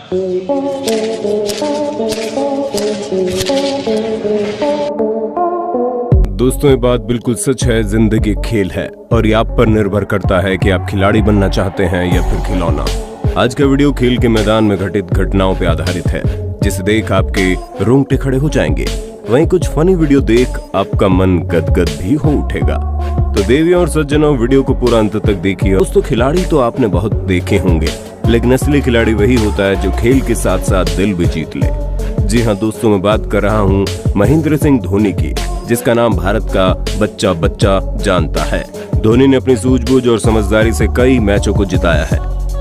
दोस्तों, ये बात बिल्कुल सच है। जिंदगी खेल है और ये आप पर निर्भर करता है कि आप खिलाड़ी बनना चाहते हैं या फिर खिलौना। आज का वीडियो खेल के मैदान में घटित घटनाओं पर आधारित है, जिसे देख आपके रोंगटे खड़े हो जाएंगे। वहीं कुछ फनी वीडियो देख आपका मन गदगद भी हो उठेगा। तो देवियों और सज्जनों, वीडियो को पूरा अंत तक देखिए। दोस्तों, खिलाड़ी तो आपने बहुत देखे होंगे, लेकिन असली खिलाड़ी वही होता है जो खेल के साथ साथ दिल भी जीत ले। जी हाँ दोस्तों, मैं बात कर रहा हूँ महेंद्र सिंह धोनी की, जिसका नाम भारत का बच्चा बच्चा जानता है। धोनी ने अपनी सूझबूझ और समझदारी से कई मैचों को जिताया है।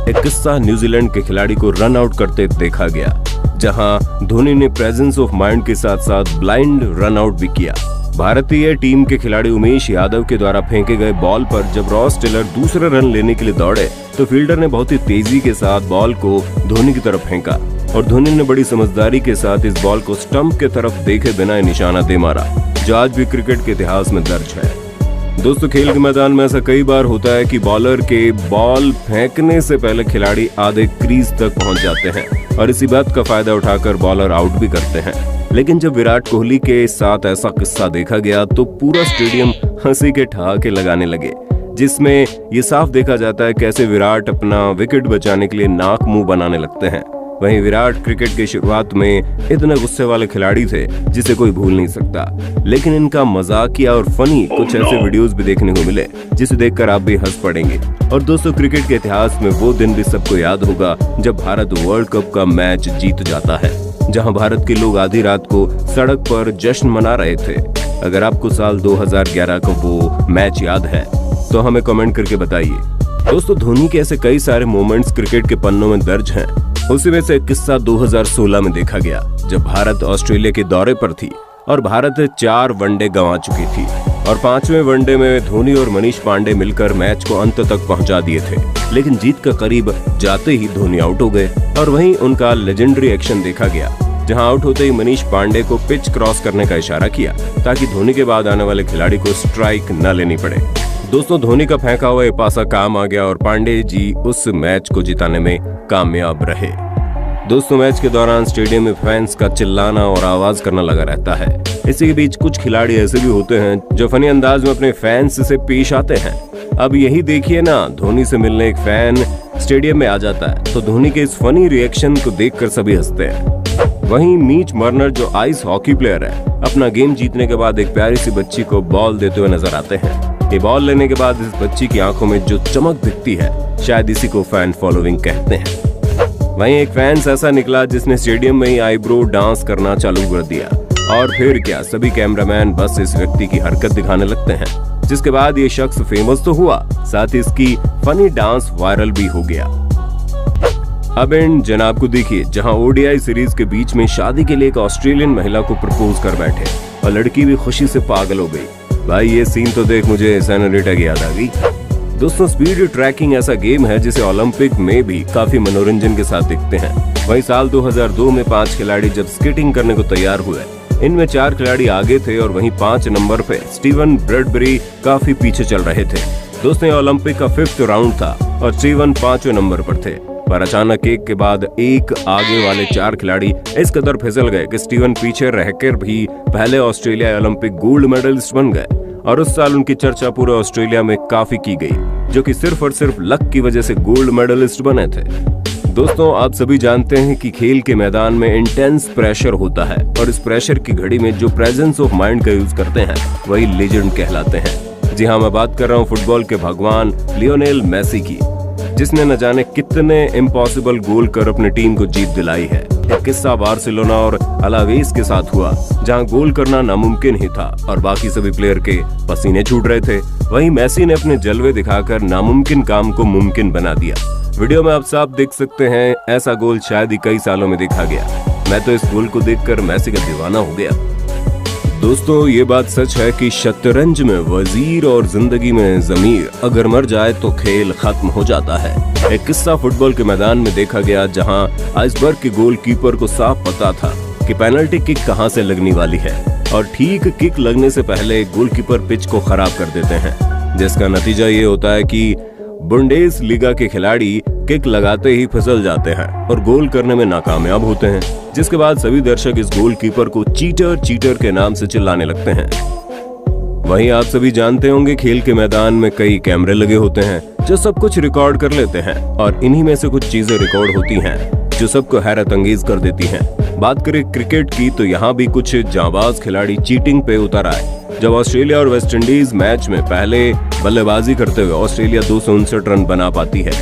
एक किस्सा न्यूजीलैंड के खिलाड़ी को रन आउट करते देखा गया, जहां धोनी ने प्रेजेंस ऑफ माइंड के साथ साथ ब्लाइंड रन आउट भी किया। भारतीय टीम के खिलाड़ी उमेश यादव के द्वारा फेंके गए बॉल पर जब रॉस टेलर दूसरा रन लेने के लिए दौड़े, तो फील्डर ने बहुत ही तेजी के साथ बॉल को धोनी की तरफ फेंका और धोनी ने बड़ी समझदारी के साथ इस बॉल को स्टंप के तरफ देखे बिना निशाना दे मारा, जो आज भी क्रिकेट के इतिहास में दर्ज है। दोस्तों, खेल के मैदान में ऐसा कई बार होता है कि बॉलर के बॉल फेंकने से पहले खिलाड़ी आधे क्रीज तक पहुंच जाते हैं और इसी बात का फायदा उठाकर बॉलर आउट भी करते हैं। लेकिन जब विराट कोहली के साथ ऐसा किस्सा देखा गया तो पूरा स्टेडियम हंसी के ठहाके लगाने लगे, जिसमें ये साफ देखा जाता है कैसे विराट अपना विकेट बचाने के लिए नाक मुंह बनाने लगते हैं। वहीं विराट क्रिकेट की शुरुआत में इतने गुस्से वाले खिलाड़ी थे जिसे कोई भूल नहीं सकता, लेकिन इनका मजाकिया और फनी कुछ ऐसे वीडियोस भी देखने को मिले जिसे देखकर आप भी हंस पड़ेंगे। और दोस्तों, क्रिकेट के इतिहास में वो दिन भी सबको याद होगा जब भारत वर्ल्ड कप का मैच जीत जाता है, जहां भारत के लोग आधी रात को सड़क पर जश्न मना रहे थे। अगर आपको साल 2011 का वो मैच याद है तो हमें कमेंट करके बताइए। दोस्तों, धोनी के ऐसे कई सारे मोमेंट्स क्रिकेट के पन्नों में दर्ज हैं। उसी में से एक किस्सा 2016 में देखा गया, जब भारत ऑस्ट्रेलिया के दौरे पर थी और भारत 4 वनडे गंवा चुकी थी और 5वें वनडे में धोनी और मनीष पांडे मिलकर मैच को अंत तक पहुंचा दिए थे। लेकिन जीत का करीब जाते ही धोनी आउट हो गए और वहीं उनका लेजेंडरी एक्शन देखा गया, जहां आउट होते ही मनीष पांडे को पिच क्रॉस करने का इशारा किया ताकि धोनी के बाद आने वाले खिलाड़ी को स्ट्राइक न लेनी पड़े। दोस्तों, धोनी का फेंका हुआ पासा काम आ गया और पांडे जी उस मैच को जिताने में कामयाब रहे। दोस्तों, मैच के दौरान स्टेडियम में फैंस का चिल्लाना और आवाज करना लगा रहता है। इसी के बीच कुछ खिलाड़ी ऐसे भी होते हैं जो फनी अंदाज में अपने फैंस से पेश आते हैं। अब यही देखिए ना, धोनी से मिलने एक फैन स्टेडियम में आ जाता है तो धोनी के इस फनी रिएक्शन को देखकर सभी हंसते हैं। वहीं मीच मर्नर, जो आइस हॉकी प्लेयर है, अपना गेम जीतने के बाद एक प्यारी सी बच्ची को बॉल देते हुए नजर आते हैं। ये बॉल लेने के बाद इस बच्ची की आंखों में जो चमक दिखती है, शायद इसी को फैन फॉलोइंग कहते हैं। वहीं एक फैंस ऐसा निकला जिसने स्टेडियम में ही आईब्रो डांस करना चालू कर दिया और फिर क्या, सभी कैमरामैन बस इस व्यक्ति की हरकत दिखाने लगते हैं, जिसके बाद ये शख्स फेमस तो हुआ, साथ ही इसकी फनी डांस वायरल भी हो गया। अब इन जनाब को देखिए, जहां ओडीआई सीरीज के बीच में शादी के लिए एक ऑस्ट्रेलियन महिला को प्रपोज कर बैठे और लड़की भी खुशी से पागल हो गई। भाई, ये सीन तो देख मुझे सेनोरिटा की याद आ गई। दोस्तों, स्पीड ट्रैकिंग ऐसा गेम है जिसे ओलंपिक में भी काफी मनोरंजन के साथ देखते हैं। वहीं साल 2002 में 5 खिलाड़ी जब स्केटिंग करने को तैयार हुए, इनमें 4 खिलाड़ी आगे थे और वहीं 5 नंबर पे स्टीवन ब्रैडबरी काफी पीछे चल रहे थे। दोस्तों, ओलंपिक का 5th राउंड था और स्टीवन 5वें नंबर पर थे, पर अचानक एक के बाद एक आगे वाले 4 खिलाड़ी इस कदर फिसल गए कि स्टीवन पीछे रहकर भी पहले ऑस्ट्रेलिया ओलंपिक गोल्ड मेडलिस्ट बन गए और उस साल उनकी चर्चा पूरे ऑस्ट्रेलिया में काफी की गई, जो कि सिर्फ और सिर्फ लक की वजह से गोल्ड मेडलिस्ट बने थे। दोस्तों, आप सभी जानते हैं कि खेल के मैदान में इंटेंस प्रेशर होता है और इस प्रेशर की घड़ी में जो प्रेजेंस ऑफ माइंड का यूज करते हैं वही लेजेंड कहलाते हैं। जी हाँ, मैं बात कर रहा हूँ फुटबॉल के भगवान लियोनेल मेसी की, जिसने न जाने कितने इम्पॉसिबल गोल कर अपनी टीम को जीत दिलाई है। एक किस्सा बार्सिलोना और अलावेस के साथ हुआ, जहां गोल करना नामुमकिन ही था और बाकी सभी प्लेयर के पसीने छूट रहे थे। वहीं मेसी ने अपने जलवे दिखाकर नामुमकिन काम को मुमकिन बना दिया। वीडियो में आप साफ देख सकते हैं, ऐसा गोल शायद ही कई सालों में देखा गया। मैं तो इस गोल को देखकर मेसी का दीवाना हो गया। दोस्तों, ये बात सच है कि शतरंज में वजीर और जिंदगी में जमीर अगर मर जाए तो खेल खत्म हो जाता है। एक किस्सा फुटबॉल के मैदान में देखा गया, जहां आइसबर्ग के गोलकीपर को साफ पता था कि पेनल्टी किक कहां से लगने वाली है और ठीक किक लगने से पहले गोलकीपर पिच को खराब कर देते हैं, जिसका नतीजा ये होता है कि बुंडेसलीगा के खिलाड़ी किक लगाते ही फिसल जाते हैं और गोल करने में नाकामयाब होते हैं, जिसके बाद सभी दर्शक इस गोलकीपर को चीटर चीटर के नाम से चिल्लाने लगते हैं। वहीं आप सभी जानते होंगे खेल के मैदान में कई कैमरे लगे होते हैं जो सब कुछ रिकॉर्ड कर लेते हैं और इन्हीं में से कुछ चीजें रिकॉर्ड होती हैं जो सबको हैरत अंगेज कर देती हैं। बात करें क्रिकेट की तो यहाँ भी कुछ जांबाज खिलाड़ी चीटिंग पे उतर आए। जब ऑस्ट्रेलिया और वेस्टइंडीज मैच में पहले बल्लेबाजी करते हुए ऑस्ट्रेलिया 259 रन बना पाती है,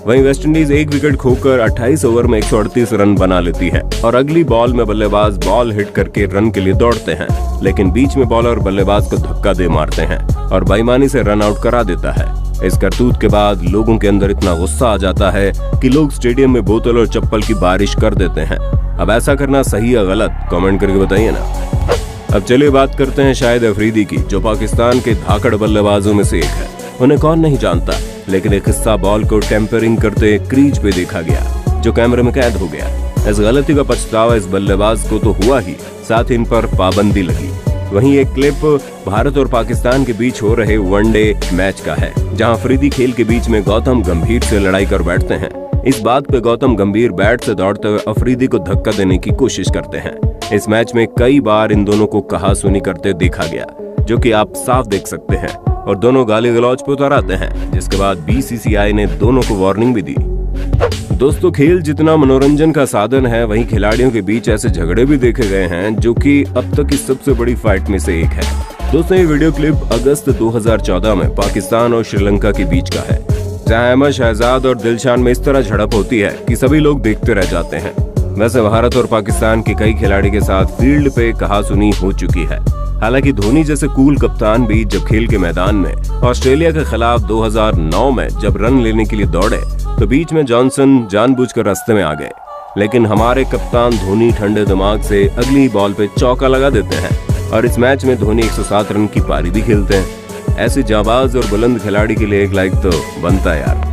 वहीं वेस्टइंडीज एक विकेट खोकर 28 ओवर में 138 रन बना लेती है और अगली बॉल में बल्लेबाज बॉल हिट करके रन के लिए दौड़ते हैं, लेकिन बीच में बॉलर बल्लेबाज को धक्का दे मारते हैं और बेईमानी से रन आउट करा देता है। इस करतूत के बाद लोगों के अंदर इतना गुस्सा आ जाता है कि लोग स्टेडियम में बोतल और चप्पल की बारिश कर देते हैं। अब ऐसा करना सही या गलत, कमेंट करके बताइए ना। अब चलिए बात करते हैं शाहिद अफरीदी की, जो पाकिस्तान के धाकड़ बल्लेबाजों में से एक है। उन्हें कौन नहीं जानता, लेकिन एक हिस्सा बॉल को टेम्परिंग करते क्रीज पे देखा गया जो कैमरे में कैद हो गया। इस गलती का पछतावा इस बल्लेबाज को तो हुआ ही, साथ ही इन पर पाबंदी लगी। वहीं एक क्लिप भारत और पाकिस्तान के बीच हो रहे वनडे मैच का है, जहां अफरीदी खेल के बीच में गौतम गंभीर से लड़ाई कर बैठते हैं। इस बात पे गौतम गंभीर बैट से दौड़ते हुए अफरीदी को धक्का देने की कोशिश करते हैं। इस मैच में कई बार इन दोनों को कहा-सुनी करते देखा गया, जो कि आप साफ देख सकते हैं, और दोनों गाली गलौज पे उतर आते हैं, जिसके बाद बीसीसीआई ने दोनों को वार्निंग भी दी। दोस्तों, खेल जितना मनोरंजन का साधन है, वहीं खिलाड़ियों के बीच ऐसे झगड़े भी देखे गए हैं जो कि अब तक की सबसे बड़ी फाइट में से एक है। दोस्तों, ये वीडियो क्लिप अगस्त 2014 में पाकिस्तान और श्रीलंका के बीच का है, जहां अहमद शहजाद और दिलशान में इस तरह झड़प होती है कि सभी लोग देखते रह जाते हैं। वैसे भारत और पाकिस्तान के कई खिलाड़ी के साथ फील्ड पे कहासुनी हो चुकी है। हालांकि धोनी जैसे कूल कप्तान भी जब खेल के मैदान में ऑस्ट्रेलिया के खिलाफ 2009 में जब रन लेने के लिए दौड़े तो बीच में जॉनसन जानबूझकर रास्ते में आ गए, लेकिन हमारे कप्तान धोनी ठंडे दिमाग से अगली बॉल पे चौका लगा देते हैं और इस मैच में धोनी 107 रन की पारी भी खेलते हैं। ऐसे जाबाज और बुलंद खिलाड़ी के लिए एक लाइक तो बनता है यार।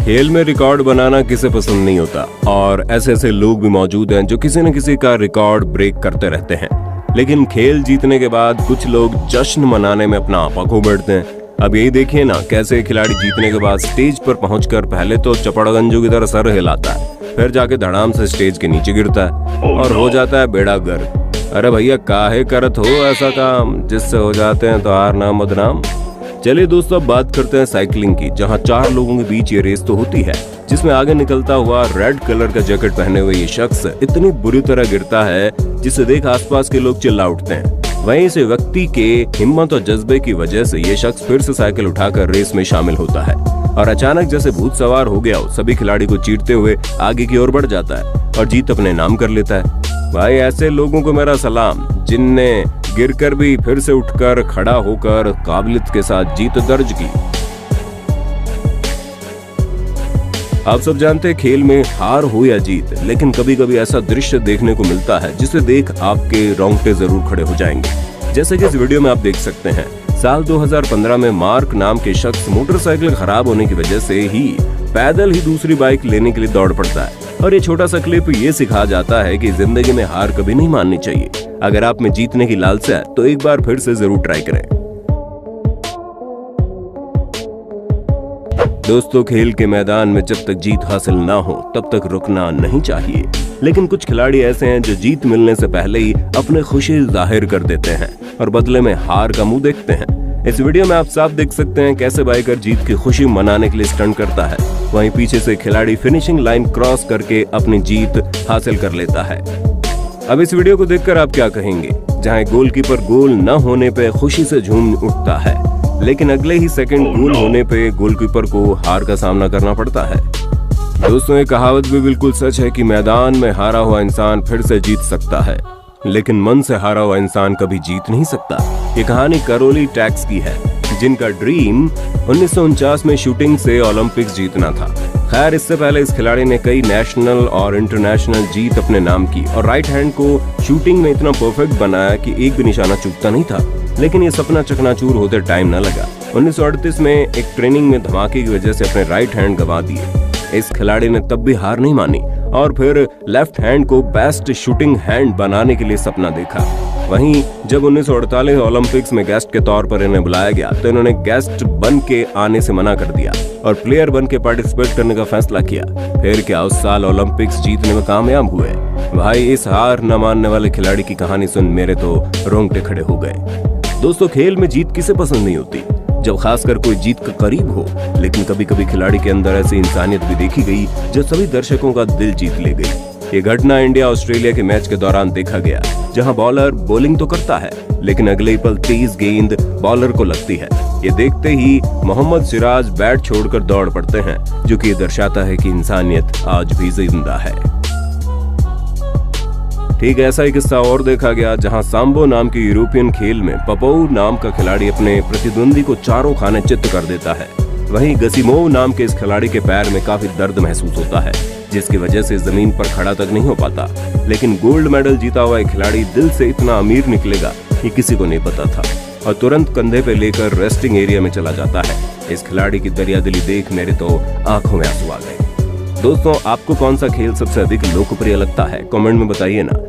खेल में रिकॉर्ड बनाना किसे पसंद नहीं होता, और ऐसे ऐसे लोग भी मौजूद हैं जो किसी न किसी का रिकॉर्ड ब्रेक करते रहते हैं, लेकिन खेल जीतने के बाद कुछ लोग जश्न मनाने में अपना आपा खो बैठते हैं। अब यही देखिए ना, कैसे खिलाड़ी जीतने के बाद स्टेज पर पहुंचकर पहले तो चपड़गंजों की तरह सर हिलाता है, फिर जाके धड़ाम से स्टेज के नीचे गिरता है और हो जाता है बेड़ा गर्क। अरे भैया, काहे करत हो ऐसा काम जिससे हो जाते हैं तो हार नाम बदनाम। चलिए दोस्तों, अब बात करते हैं साइकिलिंग की, जहां 4 लोगों के बीच ये रेस तो होती है, जिसमें आगे निकलता हुआ रेड कलर का जैकेट पहने हुए ये शख्स इतनी बुरी तरह गिरता है जिसे देख आसपास के लोग चिल्ला उठते हैं। वहीं इस व्यक्ति के हिम्मत और जज्बे की वजह से ये शख्स फिर से साइकिल उठाकर रेस में शामिल होता है और अचानक जैसे भूत सवार हो गया हो, सभी खिलाड़ी को चीरते हुए आगे की ओर बढ़ जाता है और जीत अपने नाम कर लेता है। भाई, ऐसे लोगों को मेरा सलाम, जिनने गिरकर भी फिर से उठकर खड़ा होकर काबिलियत के साथ जीत दर्ज की। आप सब जानते हैं खेल में हार हो या जीत, लेकिन कभी कभी ऐसा दृश्य देखने को मिलता है जिसे देख आपके रोंगटे जरूर खड़े हो जाएंगे। जैसे कि इस वीडियो में आप देख सकते हैं, साल 2015 में मार्क नाम के शख्स मोटरसाइकिल खराब होने की वजह से ही पैदल ही दूसरी बाइक लेने के लिए दौड़ पड़ता है। और ये छोटा सा क्लिप ये सिखा जाता है कि जिंदगी में हार कभी नहीं माननी चाहिए। अगर आप में जीतने की लालसा है तो एक बार फिर से जरूर ट्राई करें। दोस्तों, खेल के मैदान में जब तक जीत हासिल ना हो तब तक रुकना नहीं चाहिए, लेकिन कुछ खिलाड़ी ऐसे हैं जो जीत मिलने से पहले ही अपने खुशी जाहिर कर देते हैं और बदले में हार का मुंह देखते हैं। इस वीडियो में आप साफ देख सकते हैं कैसे बाइकर जीत की खुशी मनाने के लिए स्टंट करता है, वहीं पीछे से खिलाड़ी फिनिशिंग लाइन क्रॉस करके अपनी जीत हासिल कर लेता है। अब इस वीडियो को देखकर आप क्या कहेंगे, जहां गोलकीपर गोल न होने पे खुशी से झूम उठता है, लेकिन अगले ही सेकंड गोल होने पे गोलकीपर को हार का सामना करना पड़ता है। दोस्तों, ये कहावत भी बिल्कुल सच है कि मैदान में हारा हुआ इंसान फिर से जीत सकता है, लेकिन मन से हारा हुआ इंसान कभी जीत नहीं सकता। ये कहानी करोली टैक्स की है, जिनका ड्रीम 1949 में शूटिंग से ओलंपिक्स जीतना था। खैर, इससे पहले इस खिलाड़ी ने कई नेशनल और इंटरनेशनल जीत अपने नाम की और राइट हैंड को शूटिंग में इतना परफेक्ट बनाया कि एक भी निशाना चूकता नहीं था। लेकिन ये सपना चकनाचूर होते टाइम न लगा। 1938 में एक ट्रेनिंग में धमाके की वजह से अपने राइट हैंड गंवा दिए। इस खिलाड़ी ने तब भी हार नहीं मानी और फिर लेफ्ट हैंड को बेस्ट शूटिंग हैंड बनाने के लिए सपना देखा। वहीं जब 1948 ओलंपिक्स में गेस्ट के तौर पर इन्हें बुलाया गया तो इन्होंने गेस्ट बन के आने से मना कर दिया और प्लेयर बन के पार्टिसिपेट करने का फैसला किया। फिर क्या उस साल ओलंपिक्स जीतने में कामयाब हुए। भाई, इस हार न मानने वाले खिलाड़ी की कहानी सुन मेरे तो रोंगटे खड़े हो गए। दोस्तों, खेल में जीत किसे पसंद नहीं होती, जब खासकर कोई जीत का करीब हो। लेकिन कभी कभी खिलाड़ी के अंदर ऐसी इंसानियत भी देखी गई जो सभी दर्शकों का दिल जीत ले गई। ये घटना इंडिया ऑस्ट्रेलिया के मैच के दौरान देखा गया, जहां बॉलर बॉलिंग तो करता है लेकिन अगले ही पल तेज गेंद बॉलर को लगती है। ये देखते ही मोहम्मद सिराज बैट छोड़कर दौड़ पड़ते हैं, जो कि ये दर्शाता है कि इंसानियत आज भी जिंदा है। ठीक ऐसा ही किस्सा और देखा गया, जहां सांबो नाम के यूरोपियन खेल में पपोऊ नाम का खिलाड़ी अपने प्रतिद्वंदी को चारों खाने चित्त कर देता है। वहीं गसिमोव नाम के इस खिलाड़ी के पैर में काफी दर्द महसूस होता है, जिसकी वजह से जमीन पर खड़ा तक नहीं हो पाता। लेकिन गोल्ड मेडल जीता हुआ एक खिलाड़ी दिल से इतना अमीर निकलेगा ये किसी को नहीं पता था, और तुरंत कंधे पे लेकर रेस्टिंग एरिया में चला जाता है। इस खिलाड़ी की दरियादिली देख मेरे तो आंखों में आंसू आ गए। दोस्तों, आपको कौन सा खेल सबसे अधिक लोकप्रिय लगता है, कमेंट में बताइए ना।